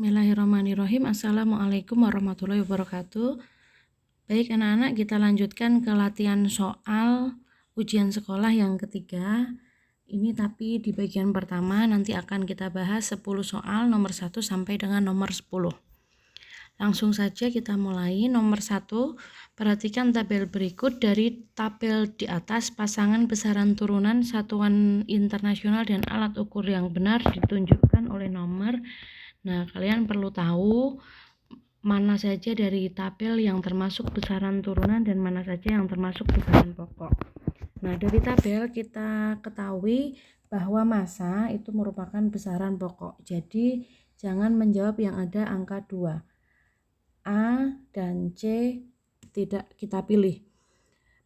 Bismillahirrahmanirrahim. Assalamualaikum warahmatullahi wabarakatuh. Baik anak-anak, kita lanjutkan ke latihan soal ujian sekolah yang ketiga. Ini tapi di bagian pertama nanti akan kita bahas 10 soal nomor 1 sampai dengan nomor 10. Langsung saja kita mulai. Nomor 1, perhatikan tabel berikut. Dari tabel di atas, pasangan besaran turunan satuan internasional dan alat ukur yang benar ditunjukkan oleh nomor. Nah, kalian perlu tahu mana saja dari tabel yang termasuk besaran turunan dan mana saja yang termasuk besaran pokok. Nah, dari tabel kita ketahui bahwa massa itu merupakan besaran pokok. Jadi, jangan menjawab yang ada angka 2. A dan C tidak kita pilih.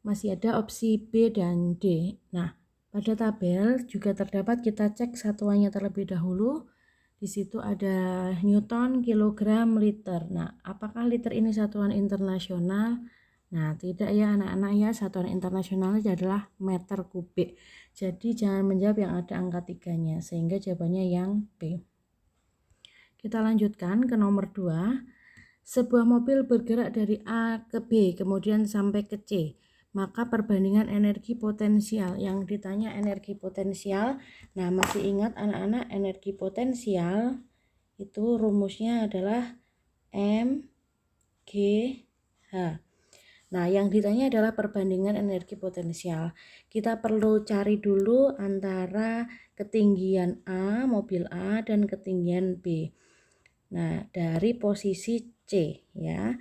Masih ada opsi B dan D. Nah, pada tabel juga terdapat, kita cek satuannya terlebih dahulu. Di situ ada Newton, kilogram, liter. Nah, apakah liter ini satuan internasional? Nah, tidak ya anak-anak ya, satuan internasionalnya adalah meter kubik. Jadi jangan menjawab yang ada angka 3-nya, sehingga jawabannya yang B. Kita lanjutkan ke nomor 2. Sebuah mobil bergerak dari A ke B, kemudian sampai ke C. Maka perbandingan energi potensial, yang ditanya energi potensial. Nah, masih ingat anak-anak, energi potensial itu rumusnya adalah M G H. Nah, yang ditanya adalah perbandingan energi potensial. Kita perlu cari dulu antara ketinggian A, mobil A, dan ketinggian B. Nah, dari posisi C ya.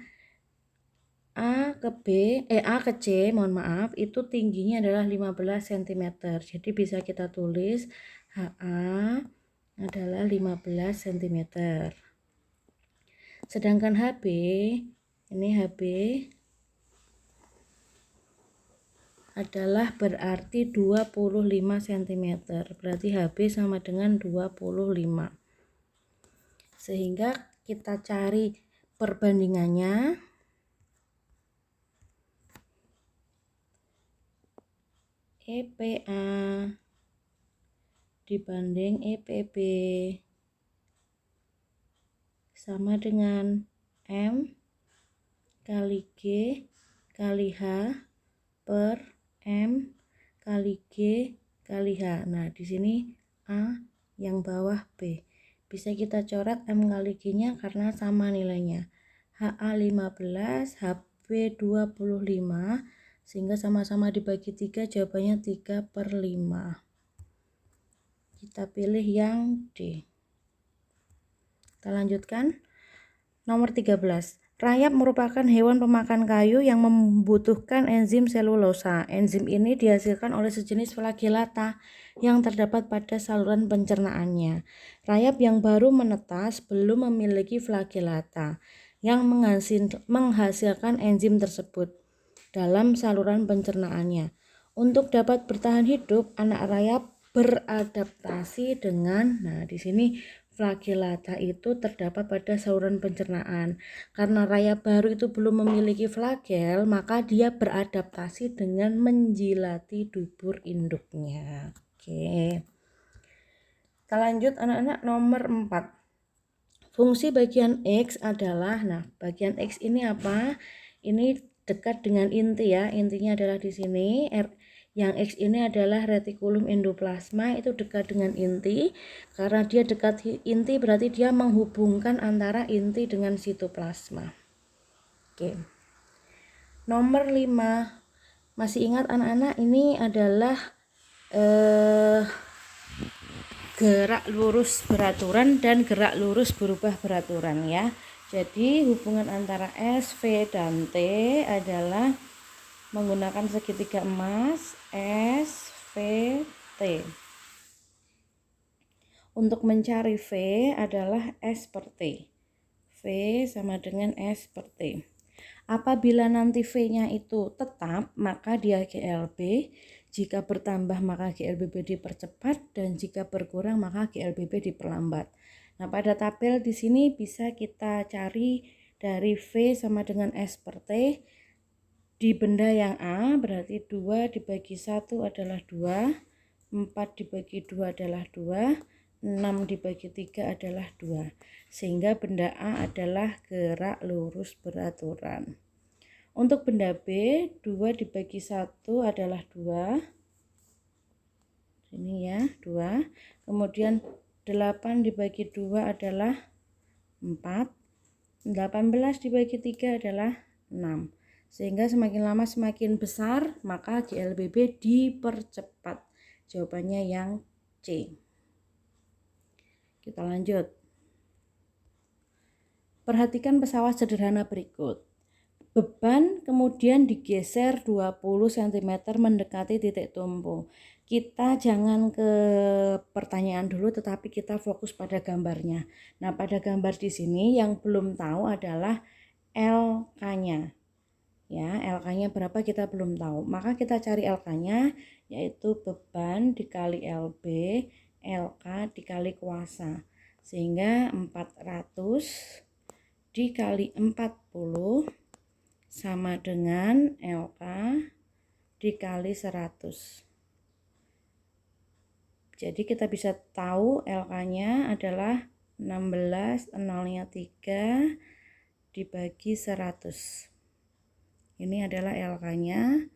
A ke C, mohon maaf, itu tingginya adalah 15 cm. Jadi bisa kita tulis HA adalah 15 cm. Sedangkan HB, ini HB adalah berarti 25 cm. Berarti HB sama dengan 25. Sehingga kita cari perbandingannya. EPA dibanding EPB sama dengan M kali G kali H per M kali G kali H. Nah, di sini A, yang bawah B. Bisa kita coret M kali G-nya karena sama nilainya. HA 15, HB 25, sehingga sama-sama dibagi 3, jawabannya 3/5. Kita pilih yang D. Kita lanjutkan. Nomor 13. Rayap merupakan hewan pemakan kayu yang membutuhkan enzim selulosa. Enzim ini dihasilkan oleh sejenis flagellata yang terdapat pada saluran pencernaannya. Rayap yang baru menetas belum memiliki flagellata yang menghasilkan enzim tersebut dalam saluran pencernaannya. Untuk dapat bertahan hidup, anak rayap beradaptasi dengan, nah di sini flagellata itu terdapat pada saluran pencernaan. Karena rayap baru itu belum memiliki flagel, maka dia beradaptasi dengan menjilati dubur induknya. Oke. Kita lanjut anak-anak, nomor 4. Fungsi bagian X adalah, nah bagian X ini apa? Ini dekat dengan inti ya. Intinya adalah di sini. Yang X ini adalah retikulum endoplasma, itu dekat dengan inti. Karena dia dekat inti berarti dia menghubungkan antara inti dengan sitoplasma. Oke. Nomor 5. Masih ingat anak-anak, ini adalah gerak lurus beraturan dan gerak lurus berubah beraturan ya. Jadi hubungan antara S, V, dan T adalah menggunakan segitiga emas S, V, T. Untuk mencari V adalah S per T. V sama dengan S per T. Apabila nanti V-nya itu tetap, maka dia GLB. Jika bertambah, maka GLBB dipercepat, dan jika berkurang, maka GLBB diperlambat. Nah, pada tabel di sini bisa kita cari dari V sama dengan S per T. Di benda yang A berarti 2 dibagi 1 adalah 2, 4 dibagi 2 adalah 2, 6 dibagi 3 adalah 2. Sehingga benda A adalah gerak lurus beraturan. Untuk benda B, 2 dibagi 1 adalah 2. Ini ya, 2. Kemudian 8 dibagi 2 adalah 4. 18 dibagi 3 adalah 6. Sehingga semakin lama semakin besar, maka GLBB dipercepat. Jawabannya yang C. Kita lanjut. Perhatikan pesawat sederhana berikut. Beban kemudian digeser 20 cm mendekati titik tumpu. Kita jangan ke pertanyaan dulu, tetapi kita fokus pada gambarnya. Nah, pada gambar di sini yang belum tahu adalah LK-nya. Ya, LK-nya berapa kita belum tahu. Maka kita cari LK-nya, yaitu beban dikali LB, LK dikali kuasa. Sehingga 400 dikali 40 sama dengan LK dikali 100. Jadi kita bisa tahu LK-nya adalah 16, 0-nya 3 dibagi 100. Ini adalah LK-nya.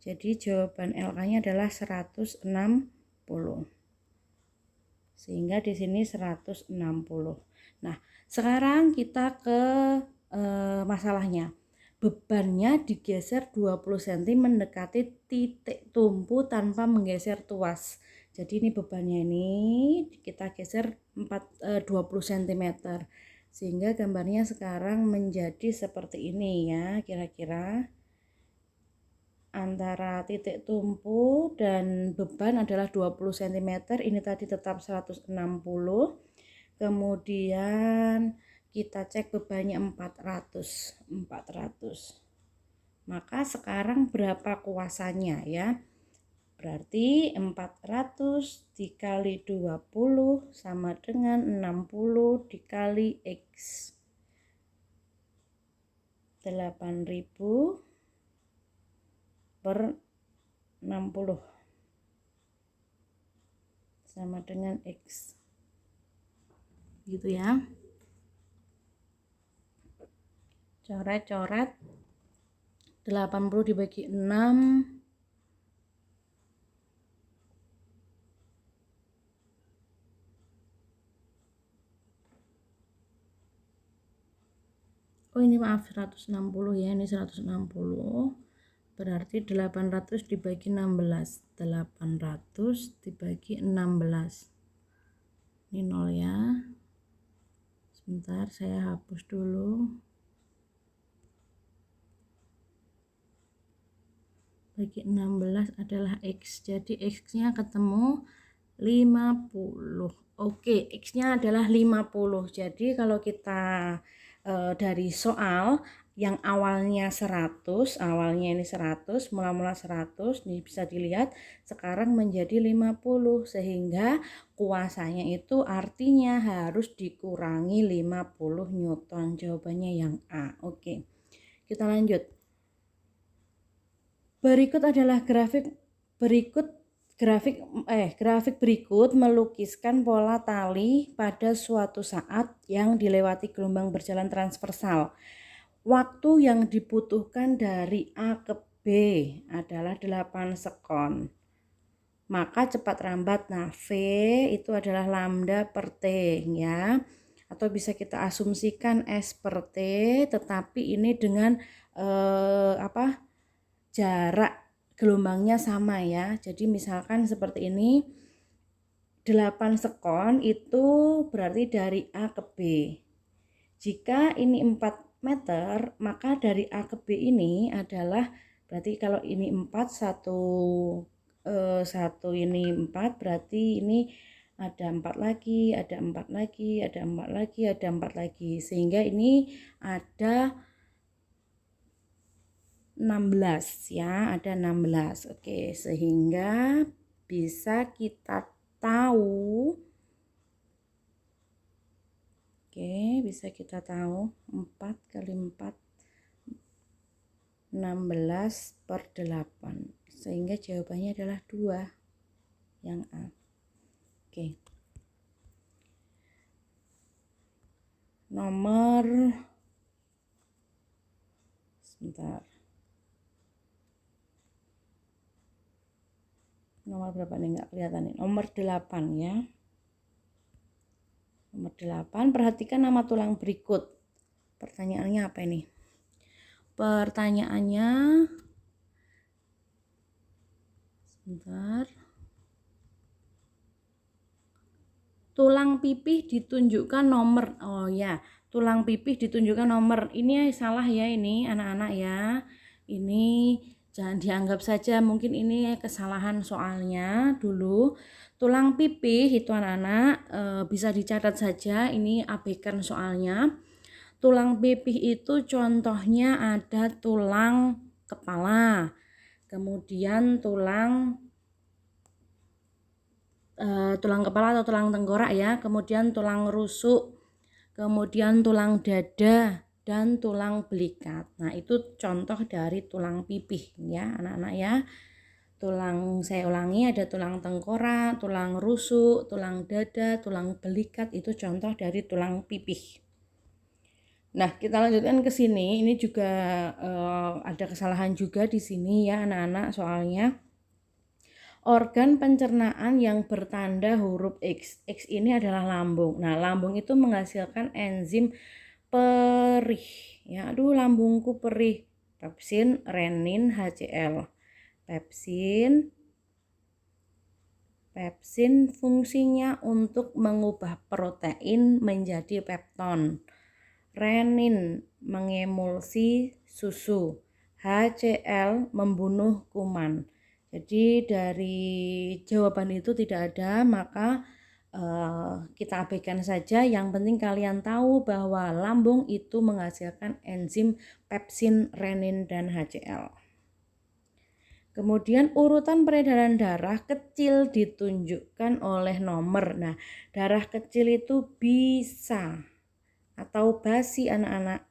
Jadi jawaban LK-nya adalah 160. Sehingga di sini 160. Nah, sekarang kita ke masalahnya. Bebannya digeser 20 cm mendekati titik tumpu tanpa menggeser tuas. Jadi ini bebannya ini kita geser 20 cm. Sehingga gambarnya sekarang menjadi seperti ini ya, kira-kira. Antara titik tumpu dan beban adalah 20 cm. Ini tadi tetap 160. Kemudian kita cek bebannya 400. Maka sekarang berapa kuasanya ya? Berarti 400 dikali 20 sama dengan 60 dikali X. 8.000 per 60 sama dengan X. Gitu ya. Coret-coret. 80 dibagi 6 Oh ini maaf 160 ya, ini 160. Berarti 800 dibagi 16. 800 dibagi 16. Ini 0 ya. Sebentar saya hapus dulu. Bagi 16 adalah X. Jadi X-nya ketemu 50. Oke, X-nya adalah 50. Jadi kalau kita dari soal yang awalnya 100, awalnya ini 100, mula-mula 100, ini bisa dilihat sekarang menjadi 50, sehingga kuasanya itu artinya harus dikurangi 50 Newton. Jawabannya yang A. Oke. Kita lanjut. Berikut adalah grafik berikut melukiskan pola tali pada suatu saat yang dilewati gelombang berjalan transversal. Waktu yang dibutuhkan dari A ke B adalah 8 sekon. Maka cepat rambat. Nah, V itu adalah lambda per T ya. Atau bisa kita asumsikan S per T, tetapi ini dengan jarak gelombangnya sama ya. Jadi misalkan seperti ini, 8 sekon itu berarti dari A ke B. Jika ini 4 meter, maka dari A ke B ini adalah, berarti kalau ini 4, satu ini 4, berarti ini ada 4 lagi, ada 4 lagi, ada 4 lagi, ada 4 lagi. Sehingga ini ada 16 ya, ada 16. Oke, sehingga bisa kita tahu, bisa kita tahu 4 kali 4 16 per 8, sehingga jawabannya adalah 2 yang A. Oke. nomor sebentar. Nomor berapa nih, nggak kelihatan nih. Nomor 8 ya. Nomor 8, perhatikan nama tulang berikut. Pertanyaannya apa ini? Pertanyaannya sebentar. Tulang pipih ditunjukkan nomor. Oh ya, tulang pipih ditunjukkan nomor. Ini salah ya ini anak-anak ya. Ini jangan dianggap saja mungkin ini kesalahan soalnya dulu. Tulang pipih itu anak-anak bisa dicatat saja, ini abaikan soalnya. Tulang pipih itu contohnya ada tulang kepala, kemudian tulang kepala atau tulang tengkorak ya, kemudian tulang rusuk, kemudian tulang dada, dan tulang belikat. Nah, itu contoh dari tulang pipih ya anak-anak ya. Saya ulangi, ada tulang tengkorak, tulang rusuk, tulang dada, tulang belikat, itu contoh dari tulang pipih. Nah, kita lanjutkan ke sini. Ini juga ada kesalahan juga di sini ya anak-anak soalnya. Organ pencernaan yang bertanda huruf X. X ini adalah lambung. Nah, lambung itu menghasilkan enzim perih. Ya, aduh lambungku perih. Pepsin, renin, HCl. Pepsin fungsinya untuk mengubah protein menjadi pepton. Renin mengemulsi susu. HCl membunuh kuman. Jadi dari jawaban itu tidak ada, maka kita abaikan saja. Yang penting kalian tahu bahwa lambung itu menghasilkan enzim pepsin, renin, dan HCl. Kemudian urutan peredaran darah kecil ditunjukkan oleh nomor. Nah, darah kecil itu bisa atau basi anak-anak.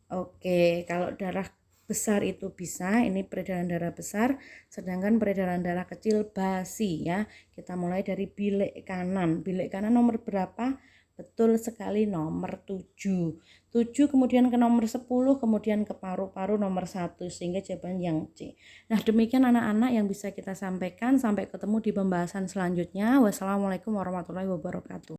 Oke, kalau darah besar itu bisa, ini peredaran darah besar, sedangkan peredaran darah kecil basi ya. Kita mulai dari bilik kanan. Bilik kanan nomor berapa? Betul sekali, nomor 7. 7 kemudian ke nomor 10, kemudian ke paru-paru nomor 1, sehingga jawaban yang C. Nah, demikian anak-anak yang bisa kita sampaikan. Sampai ketemu di pembahasan selanjutnya. Wassalamualaikum warahmatullahi wabarakatuh.